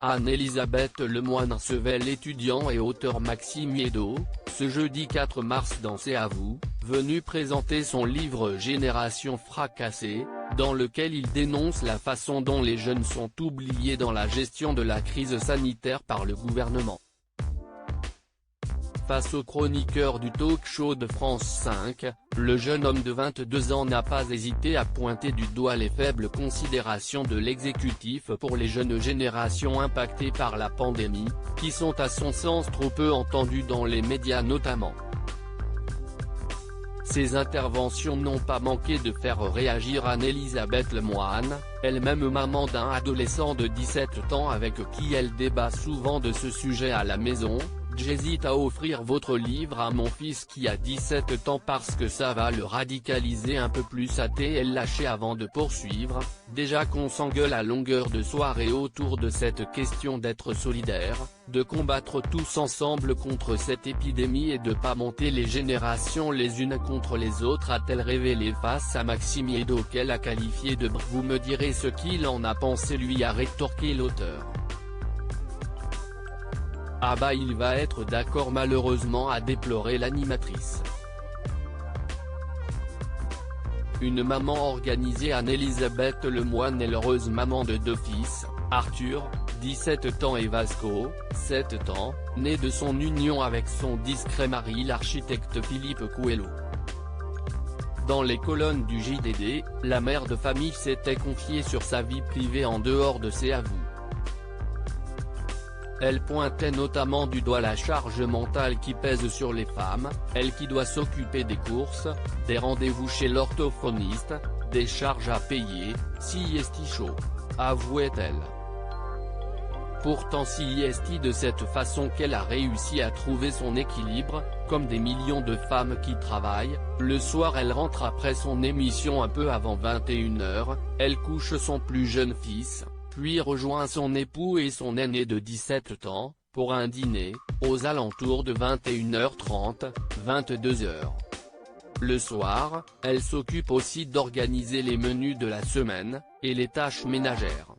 Anne-Elisabeth Lemoine recevait l'étudiant et auteur Maxime Yedo, ce jeudi 4 mars dans C'est à vous, venu présenter son livre Génération fracassée, dans lequel il dénonce la façon dont les jeunes sont oubliés dans la gestion de la crise sanitaire par le gouvernement. Face au chroniqueur du talk-show de France 5, le jeune homme de 22 ans n'a pas hésité à pointer du doigt les faibles considérations de l'exécutif pour les jeunes générations impactées par la pandémie, qui sont à son sens trop peu entendues dans les médias notamment. Ces interventions n'ont pas manqué de faire réagir Anne-Elisabeth Lemoine, elle-même maman d'un adolescent de 17 ans avec qui elle débat souvent de ce sujet à la maison. J'hésite à offrir votre livre à mon fils qui a 17 ans parce que ça va le radicaliser un peu plus, a-t-elle lâché avant de poursuivre, déjà qu'on s'engueule à longueur de soirée autour de cette question d'être solidaire, de combattre tous ensemble contre cette épidémie et de pas monter les générations les unes contre les autres, a-t-elle révélé face à Maxime Yedo qu'elle a qualifié de « vous me direz ce qu'il en a pensé », lui a rétorqué l'auteur. Ah bah il va être d'accord malheureusement, a déploré l'animatrice. Une maman organisée. Anne-Elisabeth Lemoine est l'heureuse maman de 2 fils, Arthur, 17 ans et Vasco, 7 ans, né de son union avec son discret mari l'architecte Philippe Coelho. Dans les colonnes du JDD, la mère de famille s'était confiée sur sa vie privée en dehors de C'est à vous. Elle pointait notamment du doigt la charge mentale qui pèse sur les femmes, elle qui doit s'occuper des courses, des rendez-vous chez l'orthophoniste, des charges à payer, si est-il chaud, avouait-elle. Pourtant si est-il de cette façon qu'elle a réussi à trouver son équilibre, comme des millions de femmes qui travaillent, le soir elle rentre après son émission un peu avant 21h, elle couche son plus jeune fils, puis rejoint son époux et son aîné de 17 ans, pour un dîner, aux alentours de 21h30, 22h. Le soir, elle s'occupe aussi d'organiser les menus de la semaine, et les tâches ménagères.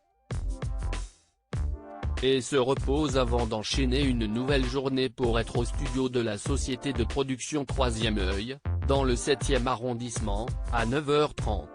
Et se repose avant d'enchaîner une nouvelle journée pour être au studio de la société de production Troisième Œil, dans le 7e arrondissement, à 9h30.